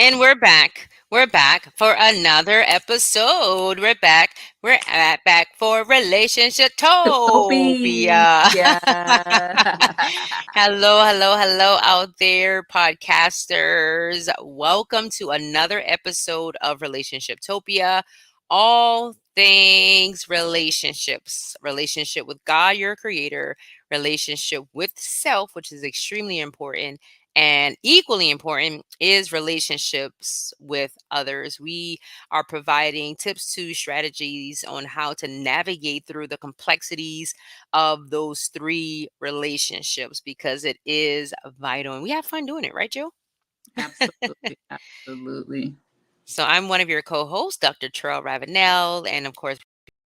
And we're back. We're back for another episode. We're back. Back for Relationship Sophie. Topia. Yeah. Hello, hello, hello out there, podcasters. Welcome to another episode of Relationship Topia. All things relationships, relationship with God, your creator, relationship with self, which is extremely important, and equally important is relationships with others. We are providing tips to strategies on how to navigate through the complexities of those three relationships because it is vital. And we have fun doing it, right, Joe? Absolutely. Absolutely. So I'm one of your co-hosts, Dr. Terrell Ravenel, and of course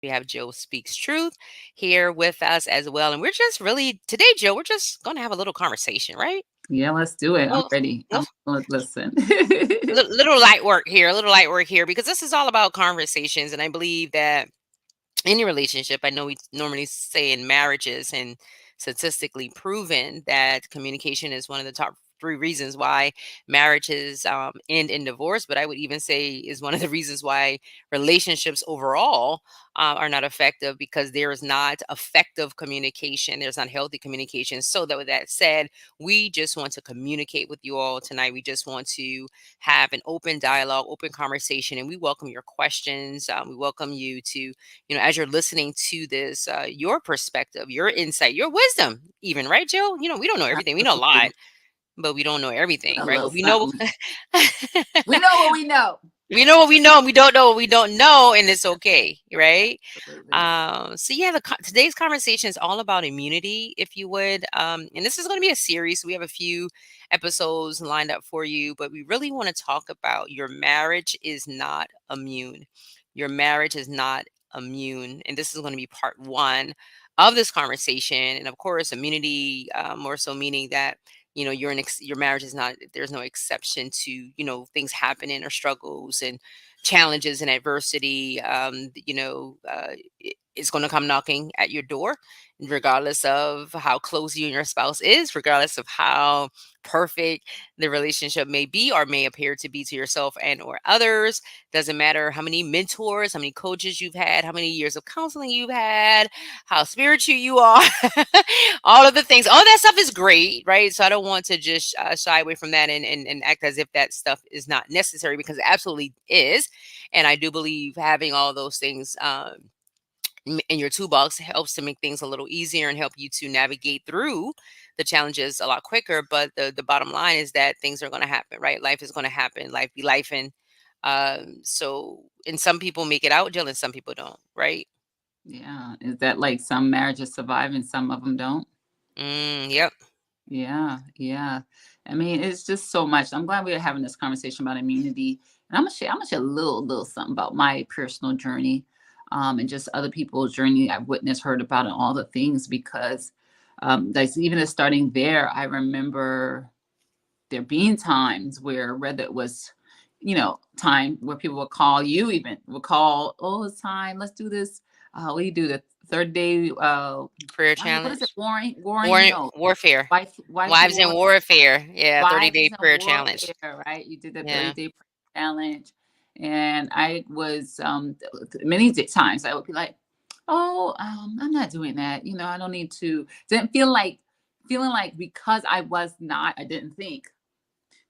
we have Joe Speaks Truth here with us as well. And we're just really today, Joe, we're just going to have a little conversation, right? Yeah, let's do it. I'm Well, ready. well, Listen. little light work here, a little light work here, because this is all about conversations. And I believe that any relationship, I know we normally say in marriages and statistically proven that communication is one of the top three reasons why marriages end in divorce. But I would even say is one of the reasons why relationships overall are not effective because there is not effective communication. There's not healthy communication. So that with that said, we just want to communicate with you all tonight. We just want to have an open dialogue, open conversation, and we welcome your questions. We welcome you to, as you're listening to this, your perspective, your insight, your wisdom, even, right, Jill? We don't know everything. We know a lot, Absolutely. but we don't know everything, A right? little But we know. something. We know what we know. We know what we know, and we don't know what we don't know, and it's okay, right? Absolutely. So yeah, today's conversation is all about immunity, if you would. And this is going to be a series. So we have a few episodes lined up for you, but we really want to talk about your marriage is not immune. Your marriage is not immune, and this is going to be part one of this conversation. And of course, immunity, more so meaning that your marriage is not, there's no exception to things happening or struggles and challenges and adversity. It's going to come knocking at your door, regardless of how close you and your spouse is, regardless of how perfect the relationship may be or may appear to be to yourself and or others. Doesn't matter how many mentors, how many coaches you've had, how many years of counseling you've had, how spiritual you are. All of the things, all that stuff is great, right? So I don't want to just shy away from that and act as if that stuff is not necessary, because it absolutely is. And I do believe having all those things in your toolbox helps to make things a little easier and help you to navigate through the challenges a lot quicker. But the bottom line is that things are going to happen, right? Life is going to happen. Life be life. And some people make it out, Jill, and some people don't, right? Yeah. Is that like some marriages survive and some of them don't? Yep. Yeah. Yeah. I mean, it's just so much. I'm glad we're having this conversation about immunity. And I'm gonna share a little something about my personal journey, and just other people's journey I've witnessed, heard about, and all the things because like even as starting there, I remember there being times where whether it was, time where people would call you, even would call, oh, it's time, let's do this. What do you do? The third day, Career what is it? challenge. Warring? No, Warfare. wives Wives in war, warfare. Yeah, 30 wives day in prayer challenge. warfare, right? You did the Yeah. 30-day challenge. And I was many times I would be like, oh, I'm not doing that. I don't need to. Didn't feel like feeling like because I didn't think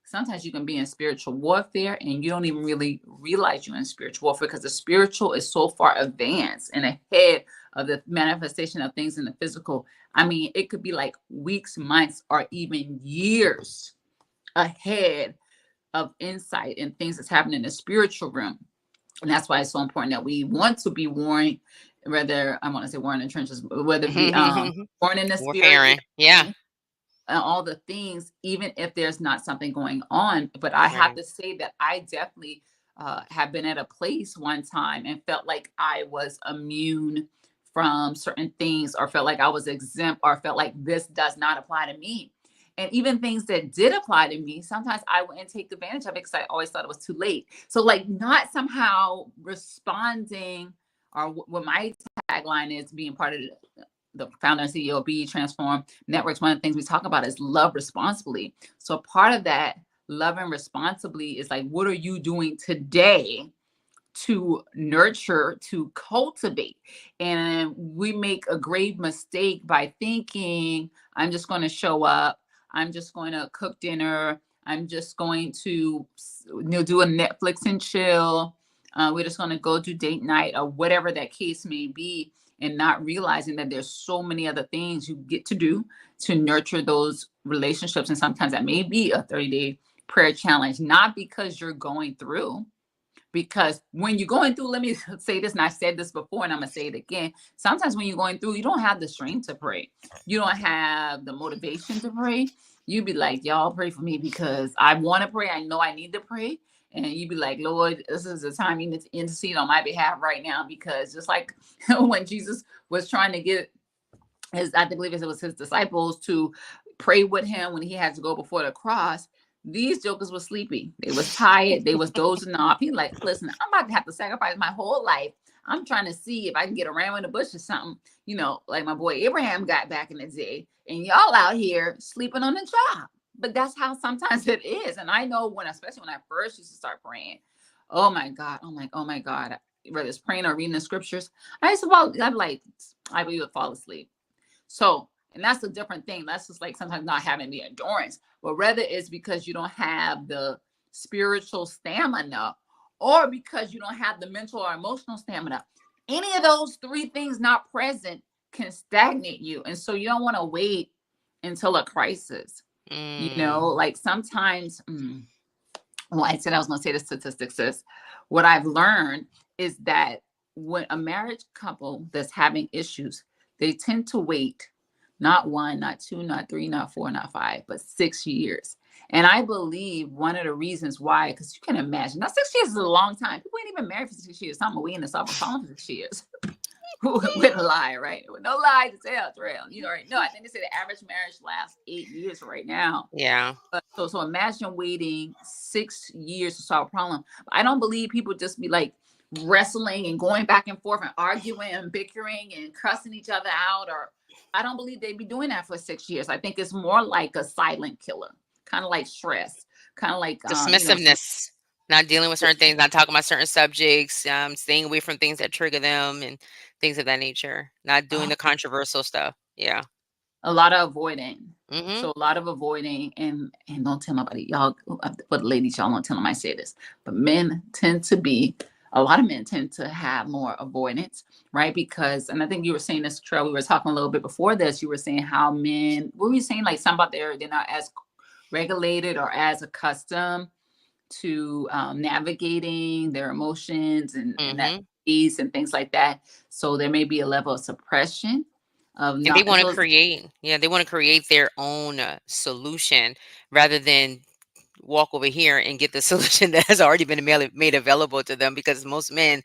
sometimes you can be in spiritual warfare and you don't even really realize you're in spiritual warfare because the spiritual is so far advanced and ahead of the manifestation of things in the physical. I mean, it could be like weeks, months, or even years ahead of insight and things that's happening in the spiritual realm. And that's why it's so important that we want to be warring, whether I want to say warring in the trenches, whether it be warring in the spirit, Warfaring. Yeah. and all the things, even if there's not something going on. But I have Right. to say that I definitely have been at a place one time and felt like I was immune from certain things, or felt like I was exempt, or felt like this does not apply to me. And even things that did apply to me, sometimes I wouldn't take advantage of it because I always thought it was too late. So, like, not somehow responding, or what my tagline is, being part of the founder and CEO of Be Transform Networks, one of the things we talk about is love responsibly. So part of that loving responsibly is like, what are you doing today to nurture, to cultivate? And we make a grave mistake by thinking, I'm just going to show up, I'm just going to cook dinner, I'm just going to do a Netflix and chill. We're just going to go do date night or whatever that case may be, and not realizing that there's so many other things you get to do to nurture those relationships. And sometimes that may be a 30-day prayer challenge, not because you're going through, because when you're going through, let me say this, and I said this before, and I'm gonna say it again. Sometimes when you're going through, you don't have the strength to pray. You don't have the motivation to pray. You be like, y'all pray for me because I want to pray. I know I need to pray. And you be like, Lord, this is the time you need to intercede on my behalf right now. Because just like when Jesus was trying to get his, I believe it was his disciples to pray with him when he had to go before the cross, these jokers were sleepy. They was tired. They was dozing off. He like, listen, I'm about to have to sacrifice my whole life. I'm trying to see if I can get a ram in the bush or something, like my boy Abraham got back in the day. And y'all out here sleeping on the job. But that's how sometimes it is. And I know especially when I first used to start praying, oh my God, oh my God, whether it's praying or reading the scriptures, I would fall asleep. So, and that's a different thing. That's just like sometimes not having the endurance, but rather it's because you don't have the spiritual stamina, or because you don't have the mental or emotional stamina. Any of those three things not present can stagnate you. And so you don't want to wait until a crisis. Mm. Like sometimes, well, I said I was going to say the statistics is what I've learned is that when a marriage couple that's having issues, they tend to wait not one, not two, not three, not four, not five, but 6 years. And I believe one of the reasons why, because you can imagine, now 6 years is a long time. People ain't even married for 6 years. Some are waiting to solve a problem for 6 years. With a lie, right? With no lie to tell, Trail. Right? No, I think they say the average marriage lasts 8 years right now. Yeah. So imagine waiting 6 years to solve a problem. I don't believe people just be like wrestling and going back and forth and arguing and bickering and cussing each other out. Or I don't believe they'd be doing that for 6 years. I think it's more like a silent killer, kind of like stress, kind of like Dismissiveness, not dealing with certain things, not talking about certain subjects, staying away from things that trigger them and things of that nature, not doing the controversial stuff. Yeah. a lot of avoiding. Hmm. So a lot of avoiding, and don't tell nobody, y'all. But ladies, y'all don't tell them I say this. But a lot of men tend to have more avoidance, right? Because, and I think you were saying this, Trail. We were talking a little bit before this. You were saying how men. What were you saying? Like something about they're not as regulated or as accustomed to navigating their emotions and that Hmm. ease and things like that. So there may be a level of suppression of And they not. want to So create, yeah, they want to create their own solution rather than walk over here and get the solution that has already been made available to them, because most men,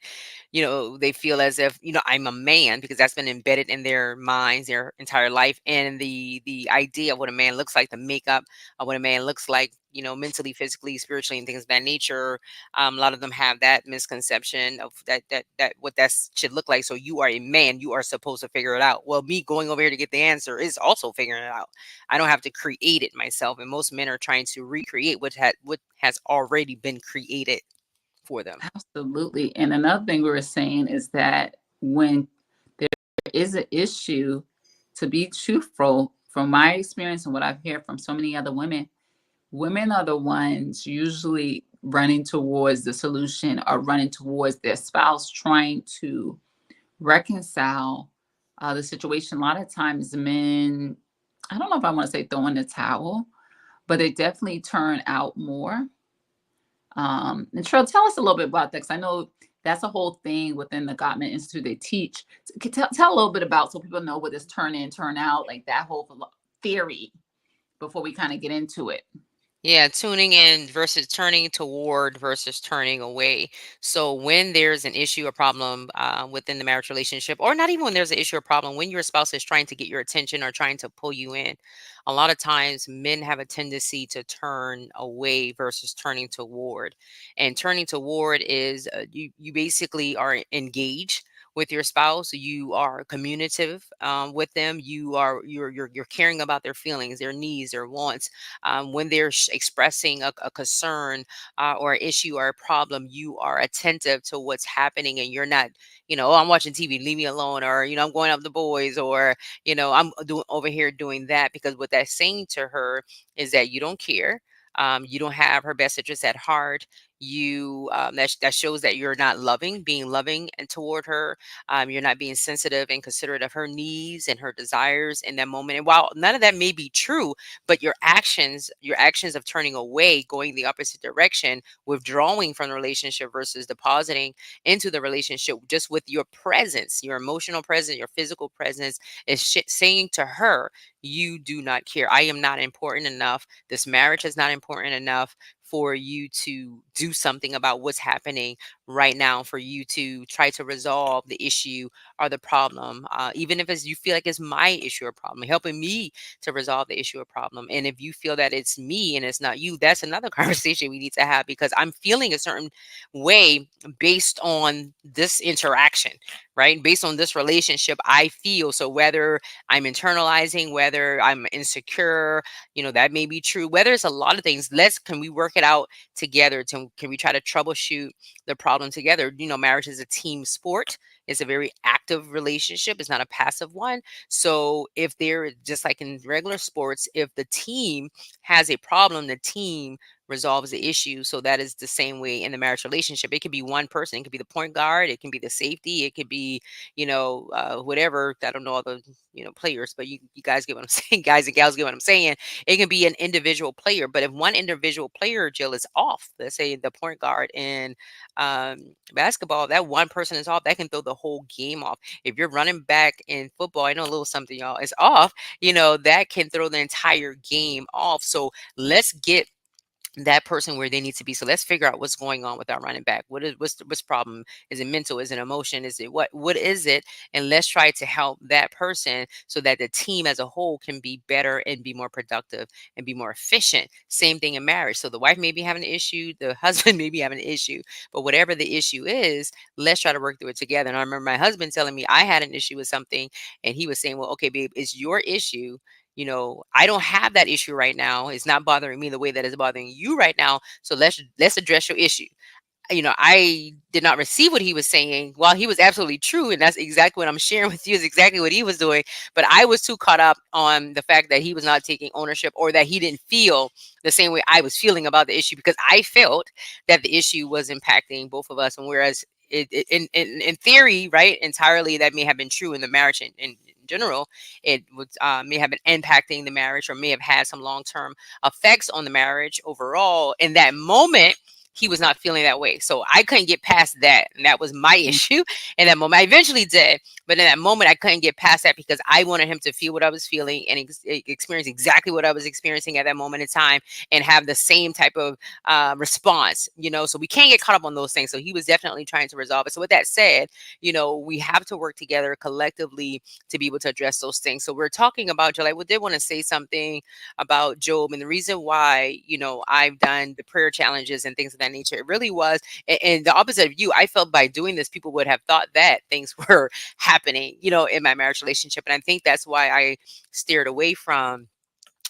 they feel as if, I'm a man, because that's been embedded in their minds their entire life. And the idea of what a man looks like, the makeup of what a man looks like, mentally, physically, spiritually, and things of that nature. A lot of them have that misconception of that what that should look like. So you are a man, you are supposed to figure it out. Well, me going over here to get the answer is also figuring it out. I don't have to create it myself. And most men are trying to recreate what has already been created for them. absolutely. And another thing we were saying is that when there is an issue, to be truthful, from my experience and what I've heard from so many other women, women are the ones usually running towards the solution or running towards their spouse, trying to reconcile the situation. A lot of times, men, I don't know if I want to say throw in the towel, but they definitely turn out more. And Cheryl, tell us a little bit about that, because I know that's a whole thing within the Gottman Institute they teach. Tell a little bit about, so people know what this turn in, turn out, like that whole theory, before we kind of get into it. Yeah, tuning in versus turning toward versus turning away. So when there's an issue or problem within the marriage relationship, or not even when there's an issue or problem, when your spouse is trying to get your attention or trying to pull you in, a lot of times men have a tendency to turn away versus turning toward. And turning toward is you basically are engaged with your spouse. You are communicative with them. You're caring about their feelings, their needs, their wants. When they're expressing a concern or an issue or a problem, you are attentive to what's happening, and you're not, oh, I'm watching TV, leave me alone, or I'm going out with the boys, or I'm doing over here doing that, because what that's saying to her is that you don't care. You don't have her best interest at heart. That shows that you're not being loving and toward her. You're not being sensitive and considerate of her needs and her desires in that moment. And while none of that may be true, but your actions of turning away, going the opposite direction, withdrawing from the relationship versus depositing into the relationship, just with your presence, your emotional presence, your physical presence, is saying to her, you do not care. I am not important enough. This marriage is not important enough for you to do something about what's happening right now, for you to try to resolve the issue or the problem, even if you feel like it's my issue or problem, helping me to resolve the issue or problem. And if you feel that it's me and it's not you, that's another conversation we need to have, because I'm feeling a certain way based on this interaction, right? Based on this relationship, I feel. So whether I'm internalizing, whether I'm insecure, that may be true. Whether it's a lot of things, can we work it out together? Can we try to troubleshoot the problem together? Marriage is a team sport. It's a very active relationship. It's not a passive one. So if they're just like in regular sports, if the team has a problem, the team resolves the issue. So that is the same way in the marriage relationship. It could be one person. It could be the point guard. It can be the safety. It could be, whatever. I don't know all the, players, but you guys get what I'm saying. Guys and gals get what I'm saying. It can be an individual player, but if one individual player, Jill, is off, let's say the point guard in basketball, that one person is off, that can throw the whole game off. If you're running back in football, I know a little something, y'all, is off, that can throw the entire game off. So let's get that person where they need to be. So let's figure out what's going on with our running back. What's the problem? Is it mental? Is it emotion? Is it what is it? And let's try to help that person so that the team as a whole can be better and be more productive and be more efficient. Same thing in marriage. So the wife may be having an issue, the husband may be having an issue, but whatever the issue is, let's try to work through it together. And I remember my husband telling me I had an issue with something, and he was saying, well, okay, babe, it's your issue. I don't have that issue right now. It's not bothering me the way that it's bothering you right now. So let's address your issue. I did not receive what he was saying. While he was absolutely true, and that's exactly what I'm sharing with you, is exactly what he was doing. But I was too caught up on the fact that he was not taking ownership, or that he didn't feel the same way I was feeling about the issue, because I felt that the issue was impacting both of us. And whereas in theory, right, entirely that may have been true in the marriage in general, it would may have been impacting the marriage, or may have had some long-term effects on the marriage overall. In that moment, he was not feeling that way. So I couldn't get past that. And that was my issue in that moment. I eventually did. But in that moment, I couldn't get past that, because I wanted him to feel what I was feeling and experience exactly what I was experiencing at that moment in time, and have the same type of response, So we can't get caught up on those things. So he was definitely trying to resolve it. So with that said, we have to work together collectively to be able to address those things. So we're talking about, Jill, I did want to say something about Job, and the reason why, I've done the prayer challenges and things of that nature. It really was, and the opposite of you, I felt by doing this, people would have thought that things were happening, in my marriage relationship. And I think that's why I steered away from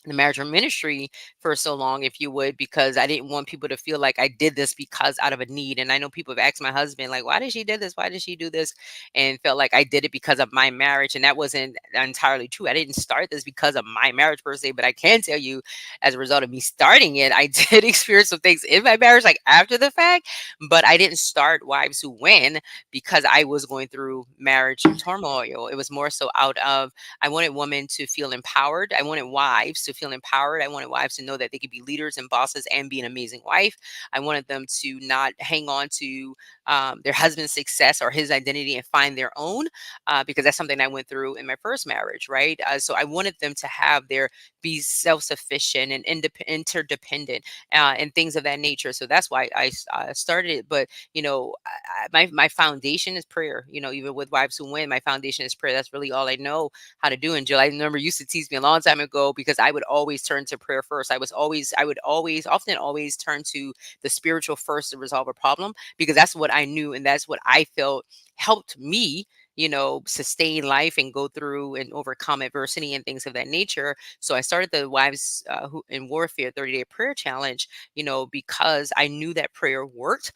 the marriage or ministry for so long, if you would, because I didn't want people to feel like I did this because out of a need. And I know people have asked my husband, like, why did she do this? Why did she do this? And felt like I did it because of my marriage. And that wasn't entirely true. I didn't start this because of my marriage per se, but I can tell you, as a result of me starting it, I did experience some things in my marriage, like after the fact, but I didn't start Wives Who Win because I was going through marriage turmoil. It was more so out of, I wanted women to feel empowered. I wanted wives to feel empowered. I wanted wives to know that they could be leaders and bosses and be an amazing wife. I wanted them to not hang on to their husband's success or his identity and find their own, because that's something I went through in my first marriage, right? So I wanted them to have be self-sufficient and interdependent, and things of that nature. So that's why I started it. But my foundation is prayer. Even with Wives Who Win, my foundation is prayer. That's really all I know how to do. And Jill, I remember you used to tease me a long time ago, because I would always turn to prayer first. I would often always turn to the spiritual first to resolve a problem, because that's what I knew and that's what I felt helped me sustain life and go through and overcome adversity and things of that nature. So I started the Wives who in Warfare 30-day prayer challenge, because I knew that prayer worked,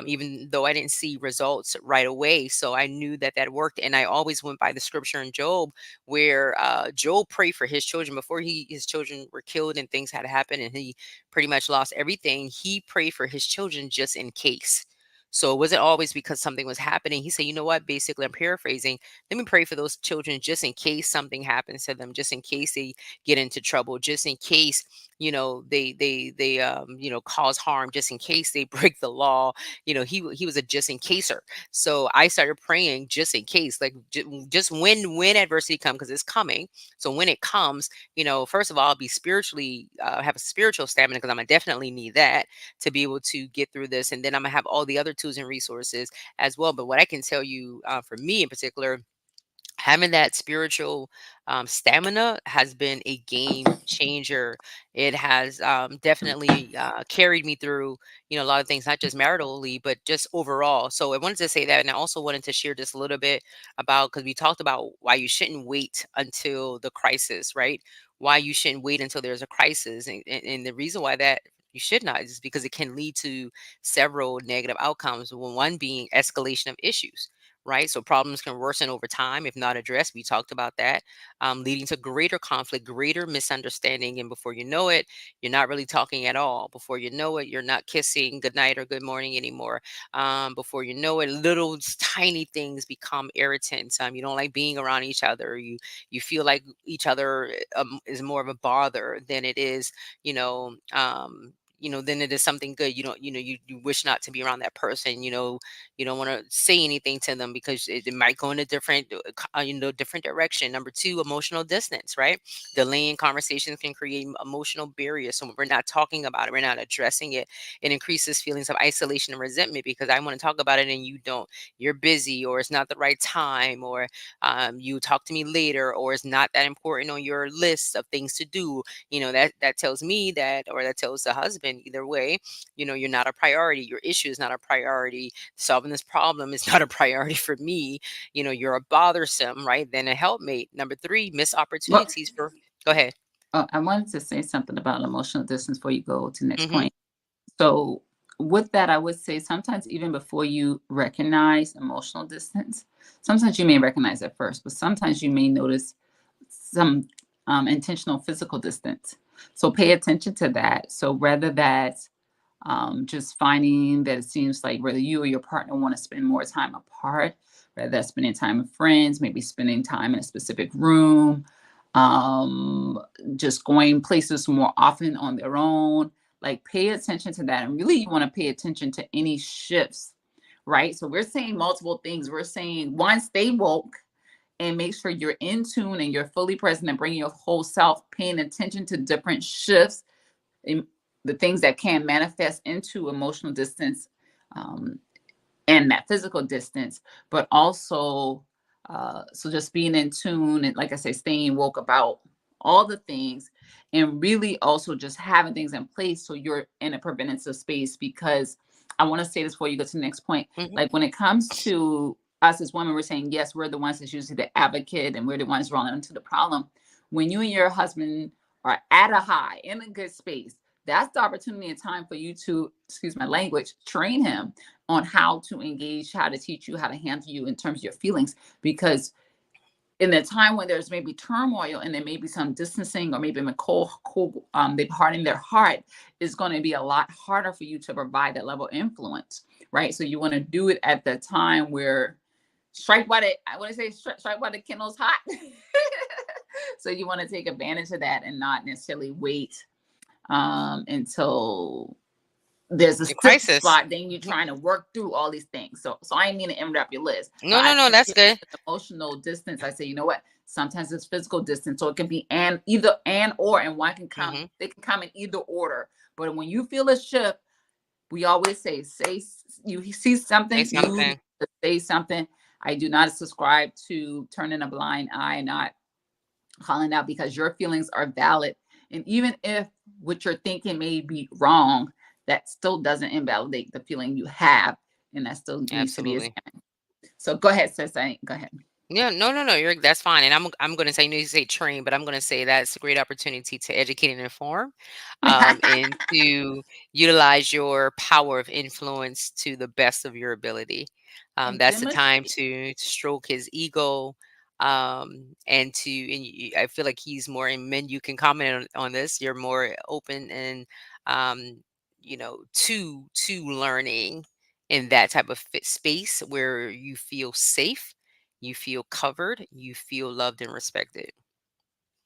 even though I didn't see results right away. So I knew that that worked. And I always went by the scripture in Job, where Job prayed for his children before his children were killed and things had happened and he pretty much lost everything. He prayed for his children just in case. So it wasn't always because something was happening. He said, you know what? Basically, I'm paraphrasing. Let me pray for those children just in case something happens to them, just in case they get into trouble, just in case, they cause harm, just in case they break the law. He was a just in caser. So I started praying just in case, like just when adversity comes, because it's coming. So when it comes, first of all, I'll be spiritually have a spiritual stamina, because I'm gonna definitely need that to be able to get through this. And then I'm gonna have all the other tools and resources as well. But what I can tell you, for me in particular, having that spiritual stamina has been a game changer. It has definitely carried me through, a lot of things, not just maritally, but just overall. So I wanted to say that. And I also wanted to share just a little bit about, because we talked about why you shouldn't wait until the crisis, right? Why you shouldn't wait until there's a crisis. And the reason why that you should not is because it can lead to several negative outcomes. One being escalation of issues, right? So problems can worsen over time if not addressed. We talked about that, leading to greater conflict, greater misunderstanding. And before you know it, you're not really talking at all. Before you know it, you're not kissing good night or good morning anymore. Before you know it, little tiny things become irritants. You don't like being around each other. You feel like each other is more of a bother than it is, then it is something good. You don't, you wish not to be around that person. You don't want to say anything to them because it might go in a different direction. Number two, emotional distance, right? Delaying conversations can create emotional barriers. So when we're not talking about it, we're not addressing it. It increases feelings of isolation and resentment because I want to talk about it and you don't. You're busy, or it's not the right time, or you talk to me later, or it's not that important on your list of things to do. That tells me that, or that tells the husband, either way, you're not a priority. Your issue is not a priority. Solving this problem is not a priority for me. You're a bothersome, right? Then a helpmate. Number three, miss Well, opportunities for, go ahead. I wanted to say something about emotional distance before you go to the next Hmm. point. So, with that, I would say sometimes even before you recognize emotional distance, sometimes you may recognize it first, but sometimes you may notice some intentional physical distance. So, pay attention to that. So, rather that just finding that it seems like whether you or your partner want to spend more time apart, whether that's spending time with friends, maybe spending time in a specific room, um, just going places more often on their own. Like pay attention to that. And really, you want to pay attention to any shifts, right? So we're saying multiple things. We're saying one, stay woke and make sure you're in tune and you're fully present and bringing your whole self, paying attention to different shifts, in the things that can manifest into emotional distance, um, and that physical distance, but also so just being in tune and, like I say, staying woke about all the things, and really also just having things in place so you're in a preventative space. Because I want to say this before you go to the next point. Hmm. Like when it comes to us as women, we're saying yes, we're the ones that's usually the advocate and we're the ones running into the problem. When you and your husband are at a high in a good space, that's the opportunity and time for you to, excuse my language, train him on how to engage, how to teach you, how to handle you in terms of your feelings. Because in the time when there's maybe turmoil and there may be some distancing or maybe they've hardened their heart, is going to be a lot harder for you to provide that level of influence, right? So you want to do it at the time where strike while the, I want to say strike while the kindle's hot. So you want to take advantage of that and not necessarily wait until there's a A sticky crisis. spot, then you're trying to work through all these things. So I ain't mean to interrupt your list, but No, no, no, that's feel good. emotional distance. I say, you know what? Sometimes it's physical distance, so it can be and either and or, and one can come. Hmm. They can come in either order. But when you feel a shift, we always say you see Say something, you need something. to say something. I do not subscribe to turning a blind eye, not calling out, because your feelings are valid. And even if what you're thinking may be wrong, that still doesn't invalidate the feeling you have. And that still needs to be Absolutely. examined. So go ahead, sis. Go ahead. Yeah, no, no, no. That's fine. And I'm going to say, you say train, but I'm going to say that's a great opportunity to educate and inform, and to utilize your power of influence to the best of your ability. And That's the time demonstrate. to stroke his ego, and I feel like he's more. And men, you can comment on this. You're more open and, um, to learning in that type of space where you feel safe, you feel covered, you feel loved and respected.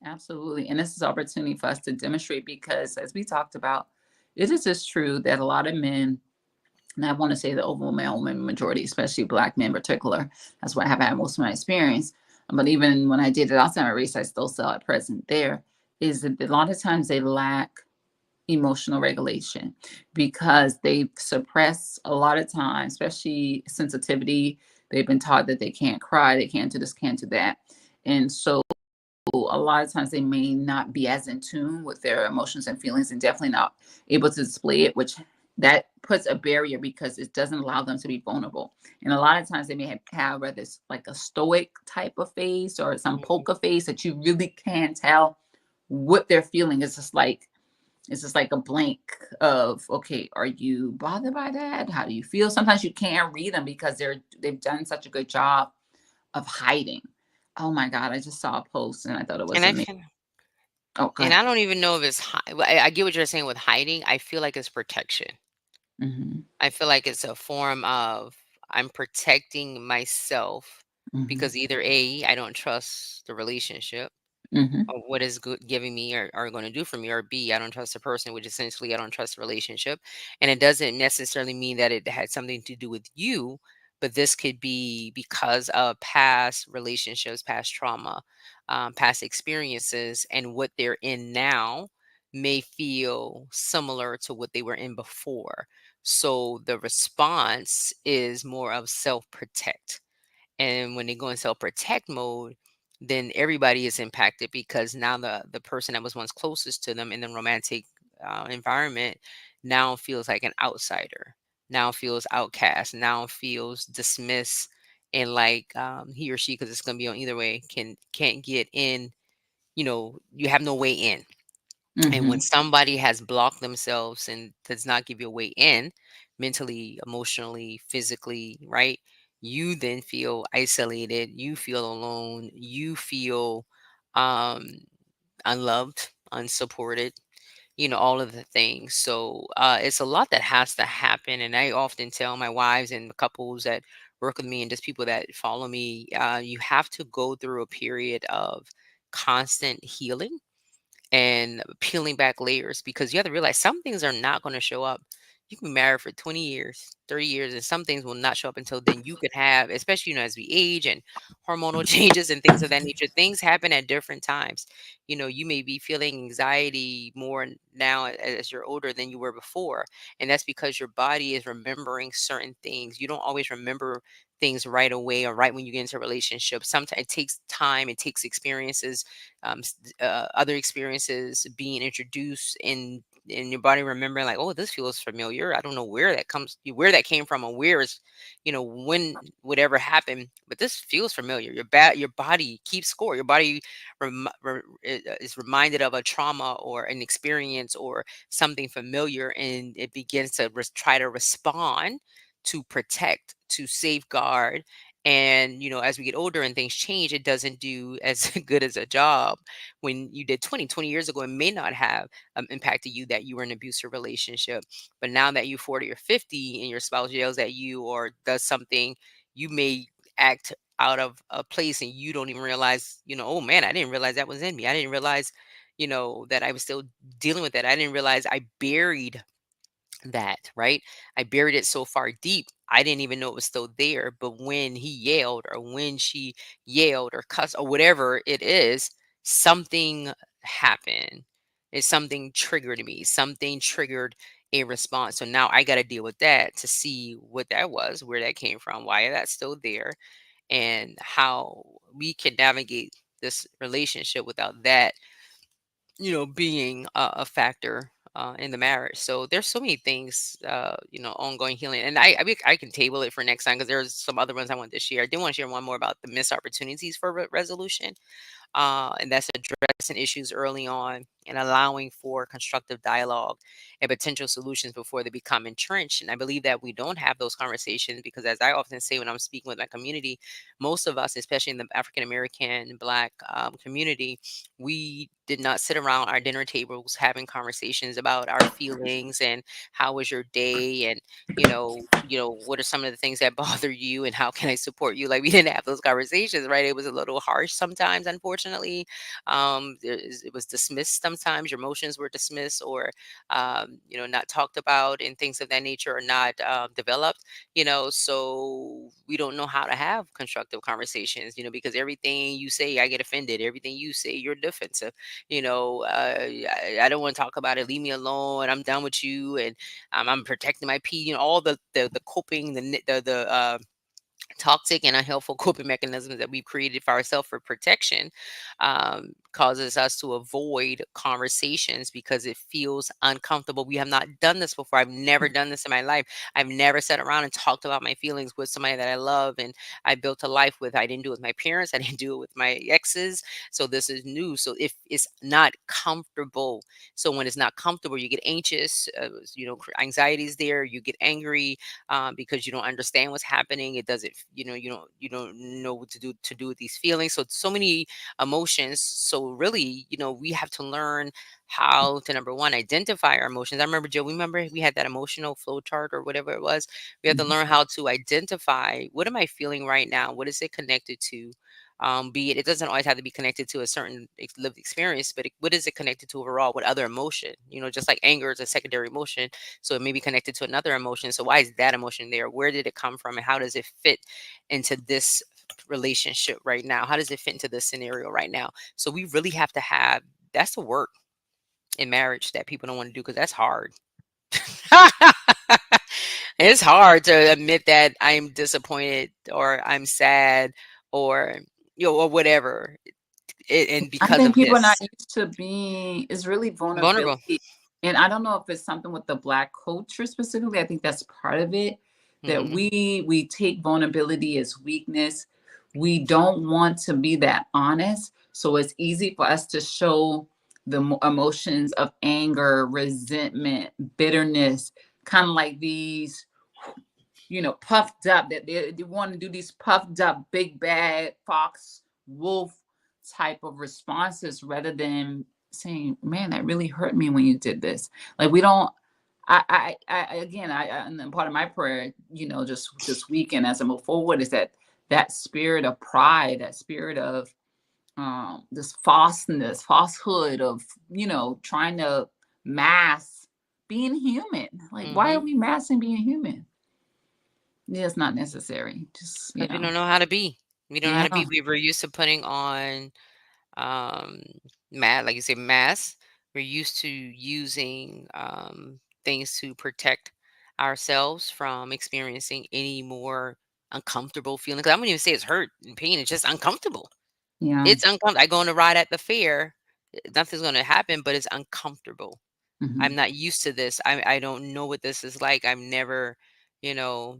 Absolutely. And this is opportunity for us to demonstrate because as we talked about, it is just true that a lot of men, and I want to say the overwhelming majority, especially black men in particular, that's where I have had most of my experience. But even when I did it outside my race, I still saw it present there, is that a lot of times they lack emotional regulation because they suppress a lot of times, especially sensitivity. They've been taught that they can't cry, they can't do this, can't do that. And so a lot of times they may not be as in tune with their emotions and feelings and definitely not able to display it, which that puts a barrier because it doesn't allow them to be vulnerable. And a lot of times they may have whether it's like a stoic type of face or some Mhm. poker face that you really can't tell what they're feeling. It's just like a blank of, okay, are you bothered by that? How do you feel? Sometimes you can't read them because they've done such a good job of hiding. Oh my God, I just saw a post and I thought it was And I amazing. feel, Oh, go and ahead. I don't even know if it's I get what you're saying with hiding. I feel like it's protection. Hmm. I feel like it's a form of, I'm protecting myself Hmm. because either A, I don't trust the relationship, Hmm. or what is good giving me or going to do for me, or B, I don't trust the person, which essentially I don't trust the relationship. And it doesn't necessarily mean that it had something to do with you, but this could be because of past relationships, past trauma, past experiences, and what they're in now may feel similar to what they were in before. So the response is more of self protect, and when they go in self-protect mode, then everybody is impacted because now the person that was once closest to them in the romantic environment now feels like an outsider, now feels outcast, now feels dismissed, and like, he or she, because it's going to be on either way, can't get in. You have no way in. And when Hmm. somebody has blocked themselves and does not give you a way in, mentally, emotionally, physically, right? You then feel isolated, you feel alone, you feel, um, unloved, unsupported, all of the things. So it's a lot that has to happen. And I often tell my wives and the couples that work with me and just people that follow me, you have to go through a period of constant healing and peeling back layers, because you have to realize some things are not going to show up. You can be married for 20 years, 30 years, and some things will not show up until then. You could have, especially, as we age and hormonal changes and things of that nature, things happen at different times. You may be feeling anxiety more now as you're older than you were before. And that's because your body is remembering certain things. You don't always remember things right away or right when you get into a relationship. Sometimes it takes time, it takes experiences, other experiences being introduced in your body, remembering like, oh, this feels familiar. I don't know where that came from, or where is, when whatever happened, but this feels familiar. Your body keeps score. Your body is reminded of a trauma or an experience or something familiar, and it begins to try to respond, to protect, to safeguard. And as we get older and things change, it doesn't do as good as a job when you did 20 years ago. It may not have impacted you that you were in an abusive relationship, but now that you're 40 or 50 and your spouse yells at you or does something, you may act out of a place and you don't even realize, oh man, I didn't realize that was in me. I didn't realize, that I was still dealing with that. I didn't realize I buried that, right? I buried it so far deep, I didn't even know it was still there. But when he yelled, or when she yelled, or cussed, or whatever it is, something happened. It's something triggered me. Something triggered a response. So now I got to deal with that to see what that was, where that came from, why that's still there, and how we can navigate this relationship without that, being a factor in the marriage. So there's so many things, ongoing healing. And I can table it for next time because there's some other ones I want to share. I did want to share one more about the missed opportunities for resolution, and that's addressing issues early on and allowing for constructive dialogue and potential solutions before they become entrenched. And I believe that we don't have those conversations because, as I often say when I'm speaking with my community, most of us, especially in the African American Black community, we did not sit around our dinner tables having conversations about our feelings and how was your day, and what are some of the things that bother you and how can I support you. Like, we didn't have those conversations, right? It was a little harsh sometimes, unfortunately. It was dismissed sometimes. Your emotions were dismissed, or not talked about, and things of that nature are not developed. So we don't know how to have constructive conversations, because everything you say, I get offended. Everything you say, you're defensive. I don't want to talk about it. Leave me alone. I'm done with you. And I'm protecting my peace. All the coping, the toxic and unhelpful coping mechanisms that we've created for ourselves for protection, causes us to avoid conversations because it feels uncomfortable. We have not done this before. I've never done this in my life. I've never sat around and talked about my feelings with somebody that I love and I built a life with. I didn't do it with my parents. I didn't do it with my exes. So this is new. So if it's not comfortable, so when it's not comfortable, you get anxious, anxiety is there, you get angry, because you don't understand what's happening. It doesn't, you don't know what to do with these feelings. So many emotions. So really, we have to learn how to, number one, identify our emotions. I remember, Joe, remember we had that emotional flow chart or whatever it was. We have to Mhm. learn how to identify, what am I feeling right now? What is it connected to? Be it doesn't always have to be connected to a certain lived experience, but what is it connected to overall? What other emotion? Just like anger is a secondary emotion, so it may be connected to another emotion. So why is that emotion there? Where did it come from? And how does it fit into this relationship right now? How does it fit into this scenario right now? So we really have to have, that's the work in marriage that people don't want to do because that's hard. It's hard to admit that I'm disappointed or I'm sad, or or whatever. And I because think of people are not this, used to being, it's really vulnerable. vulnerability. And I don't know if it's something with the Black culture specifically. I think that's part of it, that Hmm. we take vulnerability as weakness. We don't want to be that honest. So it's easy for us to show the emotions of anger, resentment, bitterness, kind of like these, puffed up, that they want to do these puffed up, big bad fox, wolf type of responses rather than saying, man, that really hurt me when you did this. Like, we don't, I again, and then part of my prayer, just this weekend as I move forward, is that spirit of pride, that spirit of this falseness, falsehood of, trying to mask being human. Like, why are Hmm. we masking being human? Yeah, it's not necessary. Just, Because we don't know how to be. We don't know how to be. yeah. We were used to putting on, um like you say, masks. We're used to using things to protect ourselves from experiencing any more uncomfortable feeling. 'Cause I wouldn't even say it's hurt and pain, it's just uncomfortable. Yeah. It's uncomfortable. I go on a ride at the fair, nothing's going to happen, but it's uncomfortable. I'm Mhm. not used to this. I don't know what this is like. I've never, you know,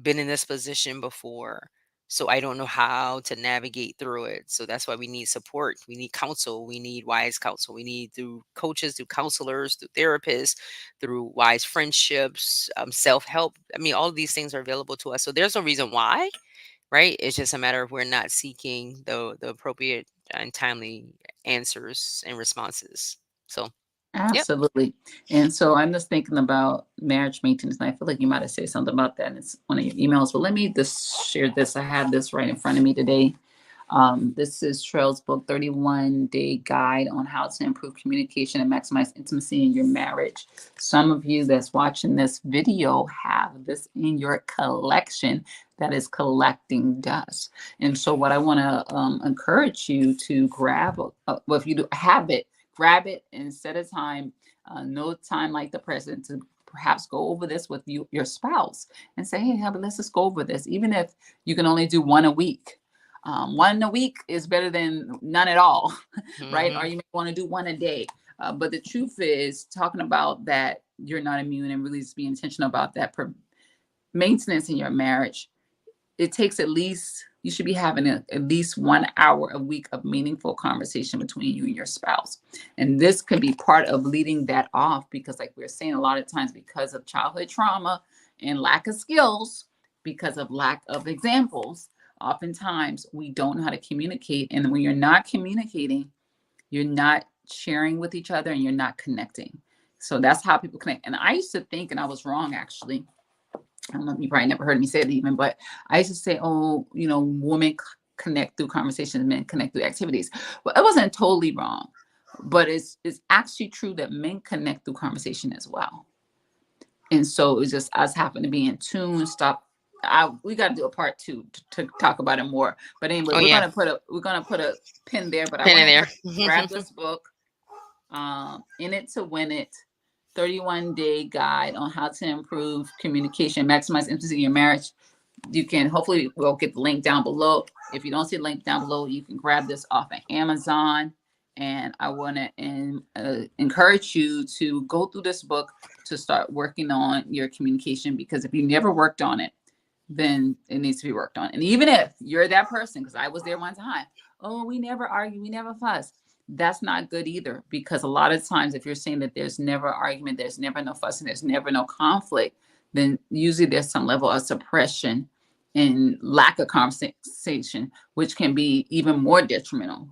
been in this position before. So I don't know how to navigate through it. So that's why we need support. We need counsel. We need wise counsel. We need, through coaches, through counselors, through therapists, through wise friendships, self help. I mean, all of these things are available to us. So there's no reason why, right? It's just a matter of we're not seeking the appropriate and timely answers and responses. So, yep. Absolutely. And so I'm just thinking about marriage maintenance, and I feel like you might have said something about that in one of your emails. But let me just share this. I have this right in front of me today. This is Trail's book, 31-Day Guide on How to Improve Communication and Maximize Intimacy in Your Marriage. Some of you that's watching this video have this in your collection that is collecting dust. And so, what I want to encourage you to grab, well, if you do have it, grab it and set a time, no time like the present, to perhaps go over this with your spouse and say, hey, hubby, let's just go over this, even if you can only do one a week. One a week is better than none at all, right? Or Hmm. you may want to do one a day. But the truth is, talking about that you're not immune and really just be intentional about that maintenance in your marriage, it takes at least, you should be having at least 1 hour a week of meaningful conversation between you and your spouse. And this could be part of leading that off, because like we're saying, a lot of times because of childhood trauma and lack of skills, because of lack of examples, oftentimes we don't know how to communicate. And when you're not communicating, you're not sharing with each other and you're not connecting. So that's how people connect. And I used to think, and I was wrong actually, I don't know, you probably never heard me say it even, but I used to say, oh, women connect through conversations, men connect through activities. Well, it wasn't totally wrong, but it's actually true that men connect through conversation as well. And so it's just us having to be in tune. We got to do a part 2 to talk about it more. But anyway, we're gonna put a pin there. But Pin in I there. want to grab this book, In It to Win It. 31-day guide on how to improve communication, maximize intimacy in your marriage. You can, hopefully we'll get the link down below. If you don't see the link down below, you can grab this off of Amazon. And I want to encourage you to go through this book to start working on your communication, because if you never worked on it, then it needs to be worked on. And even if you're that person, because I was there one time, oh, we never argue, we never fuss. That's not good either, because a lot of times if you're saying that there's never argument, there's never no fussing, there's never no conflict, then usually there's some level of suppression and lack of conversation, which can be even more detrimental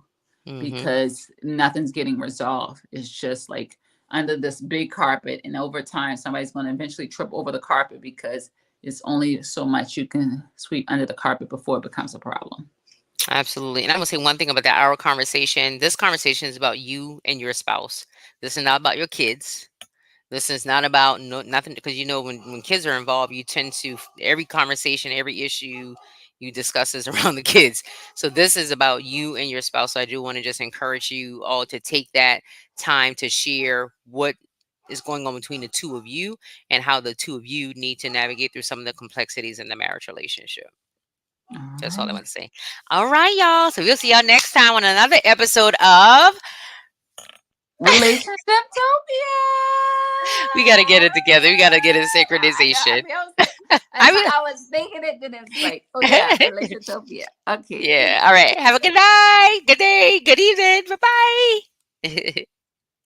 because nothing's getting resolved. It's just like under this big carpet, and over time somebody's going to eventually trip over the carpet, because it's only so much you can sweep under the carpet before it becomes a problem. Absolutely. And I'm going to say one thing about that hour conversation. This conversation is about you and your spouse. This is not about your kids. This is not about nothing, because when kids are involved, you tend to, every conversation, every issue you discuss is around the kids. So this is about you and your spouse. So I do want to just encourage you all to take that time to share what is going on between the two of you and how the two of you need to navigate through some of the complexities in the marriage relationship. That's all I want to say. All right, y'all. So we'll see y'all next time on another episode of Relationship We got to get it together. We got to get in synchronization. I was thinking it, then it's like, oh yeah, Relationship. Okay. Yeah. All right. Have a good night. Good day. Good evening. Bye-bye.